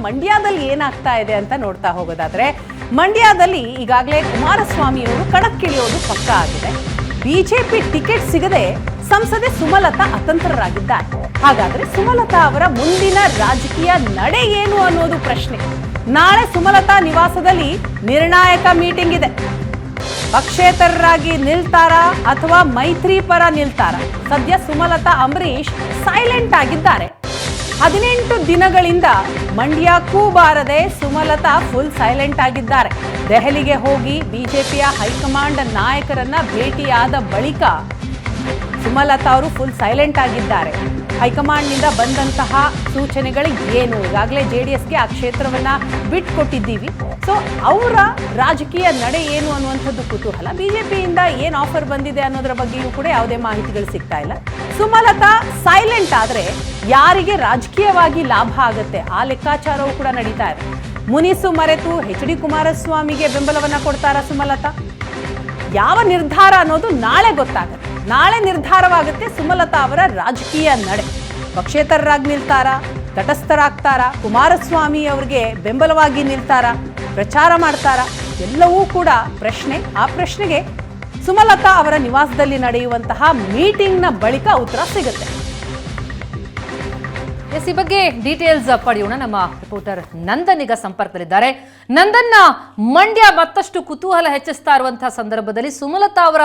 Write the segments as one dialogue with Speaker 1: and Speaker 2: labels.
Speaker 1: ಮಂಡ್ಯದಲ್ಲಿ ಏನಾಗ್ತಾ ಇದೆ ಅಂತ ನೋಡ್ತಾ ಹೋಗೋದಾದ್ರೆ ಮಂಡ್ಯದಲ್ಲಿ ಈಗಾಗಲೇ ಕುಮಾರಸ್ವಾಮಿ ಅವರು ಕಣಕ್ಕಿಳಿಯೋದು ಪಕ್ಕಾ ಆಗಿದೆ. ಬಿಜೆಪಿ ಟಿಕೆಟ್ ಸಿಗದೆ ಸಂಸದೆ ಸುಮಲತಾ ಅತಂತ್ರರಾಗಿದ್ದಾರೆ. ಹಾಗಾದ್ರೆ ಸುಮಲತಾ ಅವರ ಮುಂದಿನ ರಾಜಕೀಯ ನಡೆ ಏನು ಅನ್ನೋದು ಪ್ರಶ್ನೆ. ನಾಳೆ ಸುಮಲತಾ ನಿವಾಸದಲ್ಲಿ ನಿರ್ಣಾಯಕ ಮೀಟಿಂಗ್ ಇದೆ. ಪಕ್ಷೇತರರಾಗಿ ನಿಲ್ತಾರಾ ಅಥವಾ ಮೈತ್ರಿ ಪರ ನಿಲ್ತಾರಾ? ಸದ್ಯ ಸುಮಲತಾ ಅಂಬರೀಶ್ ಸೈಲೆಂಟ್ ಆಗಿದ್ದಾರೆ. 18 ದಿನಗಳಿಂದ ಮಂಡ್ಯಕ್ಕೂ ಬಾರದೆ ಸುಮಲತಾ ಫುಲ್ ಸೈಲೆಂಟ್ ಆಗಿದ್ದಾರೆ. ದೆಹಲಿಗೆ ಹೋಗಿ ಬಿಜೆಪಿಯ ಹೈಕಮಾಂಡ್ ನಾಯಕರನ್ನ ಭೇಟಿಯಾದ ಬಳಿಕ ಸುಮಲತಾ ಅವರು ಫುಲ್ ಸೈಲೆಂಟ್ ಆಗಿದ್ದಾರೆ. ಹೈಕಮಾಂಡ್ನಿಂದ ಬಂದಂತಹ ಸೂಚನೆಗಳು ಏನು? ಈಗಾಗಲೇ JDSಗೆ ಆ ಕ್ಷೇತ್ರವನ್ನ ಬಿಟ್ಕೊಟ್ಟಿದ್ದೀವಿ. ಸೊ ಅವರ ರಾಜಕೀಯ ನಡೆ ಏನು ಅನ್ನುವಂಥದ್ದು ಕುತೂಹಲ. ಬಿಜೆಪಿಯಿಂದ ಏನು ಆಫರ್ ಬಂದಿದೆ ಅನ್ನೋದರ ಬಗ್ಗೆಯೂ ಕೂಡ ಯಾವುದೇ ಮಾಹಿತಿಗಳು ಸಿಗ್ತಾ ಇಲ್ಲ. ಸುಮಲತಾ ಸೈಲೆಂಟ್ ಆದರೆ ಯಾರಿಗೆ ರಾಜಕೀಯವಾಗಿ ಲಾಭ ಆಗುತ್ತೆ ಆ ಲೆಕ್ಕಾಚಾರವೂ ಕೂಡ ನಡೀತಾ ಇದೆ. ಮುನಿಸು ಮರೆತು HD ಕುಮಾರಸ್ವಾಮಿಗೆ ಬೆಂಬಲವನ್ನ ಕೊಡ್ತಾರಾ ಸುಮಲತಾ? ಯಾವ ನಿರ್ಧಾರ ಅನ್ನೋದು ನಾಳೆ ಗೊತ್ತಾಗುತ್ತೆ. ನಾಳೆ ನಿರ್ಧಾರವಾಗುತ್ತೆ ಸುಮಲತಾ ಅವರ ರಾಜಕೀಯ ನಡೆ. ಪಕ್ಷೇತರರಾಗಿ ನಿಲ್ತಾರಾ, ತಟಸ್ಥರಾಗ್ತಾರಾ, ಕುಮಾರಸ್ವಾಮಿ ಅವರಿಗೆ ಬೆಂಬಲವಾಗಿ ನಿಲ್ತಾರಾ, ಪ್ರಚಾರ ಮಾಡ್ತಾರಾ? ಎಲ್ಲವೂ ಕೂಡ ಪ್ರಶ್ನೆ. ಆ ಪ್ರಶ್ನೆಗೆ ಸುಮಲತಾ ಅವರ ನಿವಾಸದಲ್ಲಿ ನಡೆಯುವಂತಹ ಮೀಟಿಂಗ್ನ ಬಳಿಕ ಉತ್ತರ ಸಿಗುತ್ತೆ.
Speaker 2: ಈ ಬಗ್ಗೆ ಡೀಟೇಲ್ಸ್ ಪಡೆಯೋಣ. ನಮ್ಮ ರಿಪೋರ್ಟರ್ ನಂದನ್ ಈಗ ಸಂಪರ್ಕದಲ್ಲಿದ್ದಾರೆ. ನಂದನ್, ಮಂಡ್ಯ ಮತ್ತಷ್ಟು ಕುತೂಹಲ ಹೆಚ್ಚಿಸ್ತಾ ಇರುವಂತಹ ಸಂದರ್ಭದಲ್ಲಿ ಸುಮಲತಾ ಅವರ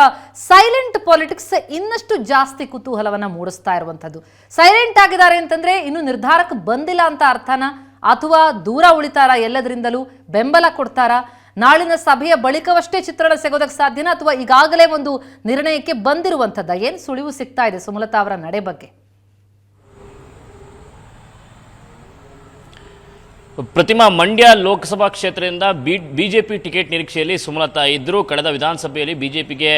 Speaker 2: ಸೈಲೆಂಟ್ ಪಾಲಿಟಿಕ್ಸ್ ಇನ್ನಷ್ಟು ಜಾಸ್ತಿ ಕುತೂಹಲವನ್ನ ಮೂಡಿಸ್ತಾ ಇರುವಂತದ್ದು. ಸೈಲೆಂಟ್ ಆಗಿದ್ದಾರೆ ಅಂತಂದ್ರೆ ಇನ್ನು ನಿರ್ಧಾರಕ್ಕೆ ಬಂದಿಲ್ಲ ಅಂತ ಅರ್ಥನಾ, ಅಥವಾ ದೂರ ಉಳಿತಾರಾ? ಎಲ್ಲದರಿಂದಲೂ ಬೆಂಬಲ ಕೊಡ್ತಾರಾ? ನಾಳಿನ ಸಭೆಯ ಬಳಿಕವಷ್ಟೇ ಚಿತ್ರಣ ಸಿಗೋದಕ್ಕೆ ಸಾಧ್ಯನಾ, ಅಥವಾ ಈಗಾಗಲೇ ಒಂದು ನಿರ್ಣಯಕ್ಕೆ ಬಂದಿರುವಂತದ್ದ? ಏನು ಸುಳಿವು ಸಿಗ್ತಾ ಇದೆ ಸುಮಲತಾ ಅವರ ನಡೆ ಬಗ್ಗೆ?
Speaker 3: ಪ್ರತಿಮಾ, ಮಂಡ್ಯ ಲೋಕಸಭಾ ಕ್ಷೇತ್ರದಿಂದ ಬಿಜೆಪಿ ಟಿಕೆಟ್ ನಿರೀಕ್ಷೆಯಲ್ಲಿ ಸುಮಲತಾ ಇದ್ದರು. ಕಳೆದ ವಿಧಾನಸಭೆಯಲ್ಲಿ ಬಿಜೆಪಿಗೆ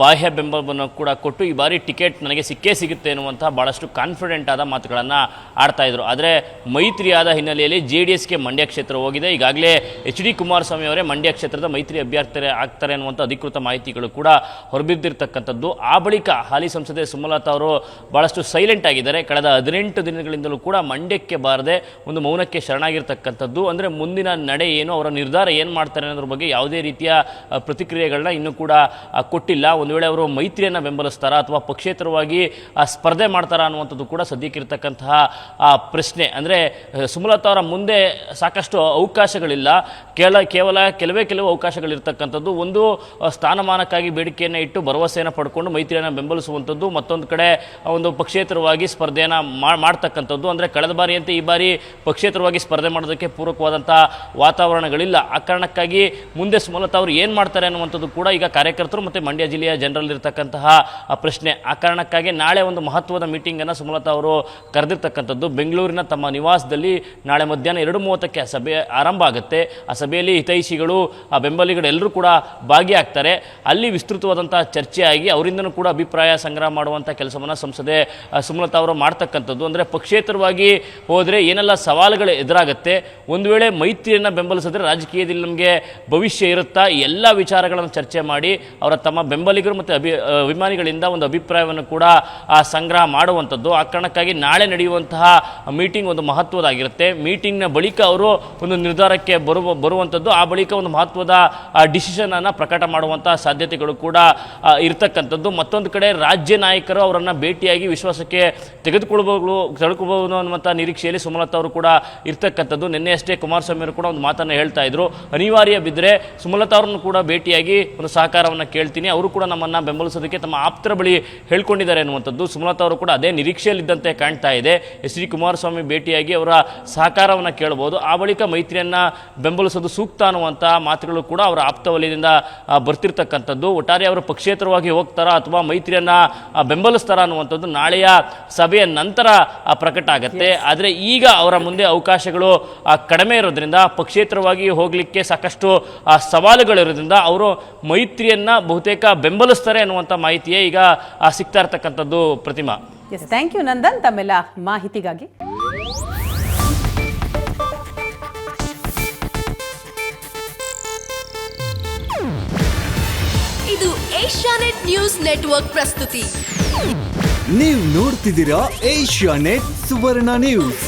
Speaker 3: ಬಾಹ್ಯ ಬೆಂಬಲವನ್ನು ಕೂಡ ಕೊಟ್ಟು ಈ ಬಾರಿ ಟಿಕೆಟ್ ನನಗೆ ಸಿಕ್ಕೇ ಸಿಗುತ್ತೆ ಎನ್ನುವಂತಹ ಭಾಳಷ್ಟು ಕಾನ್ಫಿಡೆಂಟ್ ಆದ ಮಾತುಗಳನ್ನು ಆಡ್ತಾ ಇದ್ರು. ಆದರೆ ಮೈತ್ರಿಯಾದ ಹಿನ್ನೆಲೆಯಲ್ಲಿ JDSಗೆ ಮಂಡ್ಯ ಕ್ಷೇತ್ರ ಹೋಗಿದೆ. ಈಗಾಗಲೇ HD ಕುಮಾರಸ್ವಾಮಿ ಅವರೇ ಮಂಡ್ಯ ಕ್ಷೇತ್ರದ ಮೈತ್ರಿ ಅಭ್ಯರ್ಥಿ ಆಗ್ತಾರೆ ಅನ್ನುವಂಥ ಅಧಿಕೃತ ಮಾಹಿತಿಗಳು ಕೂಡ ಹೊರಬಿದ್ದಿರ್ತಕ್ಕಂಥದ್ದು. ಆ ಬಳಿಕ ಹಾಲಿ ಸಂಸದೆ ಸುಮಲತಾ ಅವರು ಭಾಳಷ್ಟು ಸೈಲೆಂಟ್ ಆಗಿದ್ದಾರೆ. ಕಳೆದ 18 ದಿನಗಳಿಂದಲೂ ಕೂಡ ಮಂಡ್ಯಕ್ಕೆ ಬಾರದೆ ಒಂದು ಮೌನಕ್ಕೆ ಶರಣಾಗಿರ್ತಾರೆ. ಅಂದರೆ ಮುಂದಿನ ನಡೆ ಏನು, ಅವರ ನಿರ್ಧಾರ ಏನು ಮಾಡ್ತಾರೆ ಅನ್ನೋದ್ರ ಬಗ್ಗೆ ಯಾವುದೇ ರೀತಿಯ ಪ್ರತಿಕ್ರಿಯೆಗಳನ್ನ ಇನ್ನೂ ಕೂಡ ಕೊಟ್ಟಿಲ್ಲ. ಒಂದು ವೇಳೆ ಅವರು ಮೈತ್ರಿಯನ್ನು ಬೆಂಬಲಿಸ್ತಾರಾ ಅಥವಾ ಪಕ್ಷೇತರವಾಗಿ ಸ್ಪರ್ಧೆ ಮಾಡ್ತಾರಾ ಅನ್ನುವಂಥದ್ದು ಕೂಡ ಸದ್ಯಕ್ಕಿರ್ತಕ್ಕಂತಹ ಪ್ರಶ್ನೆ. ಅಂದರೆ ಸುಮಲತಾ ಅವರ ಮುಂದೆ ಸಾಕಷ್ಟು ಅವಕಾಶಗಳಿಲ್ಲ, ಕೇವಲ ಕೆಲವೇ ಅವಕಾಶಗಳಿರ್ತಕ್ಕಂಥದ್ದು. ಒಂದು ಸ್ಥಾನಮಾನಕ್ಕಾಗಿ ಬೇಡಿಕೆಯನ್ನು ಇಟ್ಟು ಭರವಸೆಯನ್ನು ಪಡ್ಕೊಂಡು ಮೈತ್ರಿಯನ್ನು ಬೆಂಬಲಿಸುವಂಥದ್ದು, ಮತ್ತೊಂದು ಕಡೆ ಒಂದು ಪಕ್ಷೇತರವಾಗಿ ಸ್ಪರ್ಧೆಯನ್ನು ಮಾಡ್ತಕ್ಕಂಥದ್ದು. ಅಂದರೆ ಕಳೆದ ಬಾರಿಯಂತೆ ಈ ಬಾರಿ ಪಕ್ಷೇತರವಾಗಿ ಸ್ಪರ್ಧೆ ಮಾಡೋದಕ್ಕೆ ಪೂರಕವಾದಂಥ ವಾತಾವರಣಗಳಿಲ್ಲ. ಆ ಕಾರಣಕ್ಕಾಗಿ ಮುಂದೆ ಸುಮಲತಾ ಅವರು ಏನು ಮಾಡ್ತಾರೆ ಅನ್ನುವಂಥದ್ದು ಕೂಡ ಈಗ ಕಾರ್ಯಕರ್ತರು ಮತ್ತು ಮಂಡ್ಯ ಜಿಲ್ಲೆಯ ಜನರಲ್ಲಿರ್ತಕ್ಕಂತಹ ಪ್ರಶ್ನೆ. ಆ ಕಾರಣಕ್ಕಾಗಿ ನಾಳೆ ಒಂದು ಮಹತ್ವದ ಮೀಟಿಂಗನ್ನು ಸುಮಲತಾ ಅವರು ಕರೆದಿರ್ತಕ್ಕಂಥದ್ದು. ಬೆಂಗಳೂರಿನ ತಮ್ಮ ನಿವಾಸದಲ್ಲಿ ನಾಳೆ ಮಧ್ಯಾಹ್ನ 2:30ಕ್ಕೆ ಆ ಸಭೆ ಆರಂಭ ಆಗುತ್ತೆ. ಆ ಸಭೆಯಲ್ಲಿ ಹಿತೈಷಿಗಳು, ಬೆಂಬಲಿಗರು ಎಲ್ಲರೂ ಕೂಡ ಭಾಗಿಯಾಗ್ತಾರೆ. ಅಲ್ಲಿ ವಿಸ್ತೃತವಾದಂಥ ಚರ್ಚೆ ಆಗಿ ಅವರಿಂದನೂ ಕೂಡ ಅಭಿಪ್ರಾಯ ಸಂಗ್ರಹ ಮಾಡುವಂಥ ಕೆಲಸವನ್ನು ಸಂಸದೆ ಸುಮಲತಾ ಅವರು ಮಾಡ್ತಕ್ಕಂಥದ್ದು. ಅಂದರೆ ಪಕ್ಷೇತರವಾಗಿ ಹೋದರೆ ಏನೆಲ್ಲ ಸವಾಲುಗಳು ಎದುರಾಗುತ್ತೆ, ಒಂದು ವೇಳೆ ಮೈತ್ರಿಯನ್ನು ಬೆಂಬಲಿಸಿದ್ರೆ ರಾಜಕೀಯದಲ್ಲಿ ನಮಗೆ ಭವಿಷ್ಯ ಇರುತ್ತಾ, ಎಲ್ಲ ವಿಚಾರಗಳನ್ನು ಚರ್ಚೆ ಮಾಡಿ ಅವರ ತಮ್ಮ ಬೆಂಬಲಿಗರು ಮತ್ತು ಅಭಿಮಾನಿಗಳಿಂದ ಒಂದು ಅಭಿಪ್ರಾಯವನ್ನು ಕೂಡ ಸಂಗ್ರಹ ಮಾಡುವಂಥದ್ದು. ಆ ಕಾರಣಕ್ಕಾಗಿ ನಾಳೆ ನಡೆಯುವಂತಹ ಮೀಟಿಂಗ್ ಒಂದು ಮಹತ್ವದಾಗಿರುತ್ತೆ. ಮೀಟಿಂಗ್ನ ಬಳಿಕ ಅವರು ಒಂದು ನಿರ್ಧಾರಕ್ಕೆ ಬರುವಂಥದ್ದು. ಆ ಬಳಿಕ ಒಂದು ಮಹತ್ವದ ಡಿಸಿಷನನ್ನು ಪ್ರಕಟ ಮಾಡುವಂಥ ಸಾಧ್ಯತೆಗಳು ಕೂಡ ಇರ್ತಕ್ಕಂಥದ್ದು. ಮತ್ತೊಂದು ಕಡೆ ರಾಜ್ಯ ನಾಯಕರು ಅವರನ್ನು ಭೇಟಿಯಾಗಿ ವಿಶ್ವಾಸಕ್ಕೆ ತೆಗೆದುಕೊಳ್ಬಹುದು ಅನ್ನುವಂಥ ನಿರೀಕ್ಷೆಯಲ್ಲಿ ಸುಮಲತಾ ಅವರು ಕೂಡ ಇರ್ತಕ್ಕಂಥದ್ದು. ನಿನ್ನೆ ಅಷ್ಟೇ ಕುಮಾರಸ್ವಾಮಿ ಅವರು ಕೂಡ ಒಂದು ಮಾತನ್ನು ಹೇಳ್ತಾ ಇದ್ರು, ಅನಿವಾರ್ಯ ಬಿದ್ದರೆ ಸುಮಲತಾ ಅವರನ್ನು ಕೂಡ ಭೇಟಿಯಾಗಿ ಒಂದು ಸಹಕಾರವನ್ನು ಕೇಳ್ತೀನಿ, ಅವರು ಕೂಡ ನಮ್ಮನ್ನು ಬೆಂಬಲಿಸೋದಕ್ಕೆ ತಮ್ಮ ಆಪ್ತರ ಬಳಿ ಹೇಳ್ಕೊಂಡಿದ್ದಾರೆ ಅನ್ನುವಂಥದ್ದು. ಸುಮಲತಾ ಅವರು ಕೂಡ ಅದೇ ನಿರೀಕ್ಷೆಯಲ್ಲಿದ್ದಂತೆ ಕಾಣ್ತಾ ಇದೆ. HD ಕುಮಾರಸ್ವಾಮಿ ಭೇಟಿಯಾಗಿ ಅವರ ಸಹಕಾರವನ್ನು ಕೇಳಬಹುದು. ಆ ಬಳಿಕ ಮೈತ್ರಿಯನ್ನು ಬೆಂಬಲಿಸೋದು ಸೂಕ್ತ ಅನ್ನುವಂಥ ಮಾತುಗಳು ಕೂಡ ಅವರ ಆಪ್ತ ವಲಯದಿಂದ ಬರ್ತಿರ್ತಕ್ಕಂಥದ್ದು. ಒಟ್ಟಾರೆ ಅವರು ಪಕ್ಷೇತರವಾಗಿ ಹೋಗ್ತಾರಾ ಅಥವಾ ಮೈತ್ರಿಯನ್ನು ಬೆಂಬಲಿಸ್ತಾರಾ ಅನ್ನುವಂಥದ್ದು ನಾಳೆಯ ಸಭೆಯ ನಂತರ ಪ್ರಕಟ ಆಗುತ್ತೆ. ಆದರೆ ಈಗ ಅವರ ಮುಂದೆ ಅವಕಾಶಗಳು ಕಡಿಮೆ ಇರೋದ್ರಿಂದ, ಪಕ್ಷೇತರವಾಗಿ ಹೋಗಲಿಕ್ಕೆ ಸಾಕಷ್ಟು ಸವಾಲುಗಳಿರೋದ್ರಿಂದ ಅವರು ಮೈತ್ರಿಯನ್ನು ಬಹುತೇಕ ಬೆಂಬಲಿಸ್ತಾರೆ ಅನ್ನುವಂಥ ಮಾಹಿತಿಯೇ ಈಗ ಸಿಗ್ತಾ ಇರ್ತಕ್ಕಂಥದ್ದು. ಪ್ರತಿಮಾ,
Speaker 1: ಥ್ಯಾಂಕ್ ಯು ನಂದನ್ ತಮ್ಮೆಲ್ಲ ಮಾಹಿತಿಗಾಗಿ.
Speaker 4: ಇದು ಏಷ್ಯಾನೆಟ್ ನ್ಯೂಸ್ ನೆಟ್ವರ್ಕ್ ಪ್ರಸ್ತುತಿ.
Speaker 5: ನೀವು ನೋಡ್ತಿದ್ದೀರಾ ಏಷ್ಯಾನೆಟ್ ಸುವರ್ಣ ನ್ಯೂಸ್.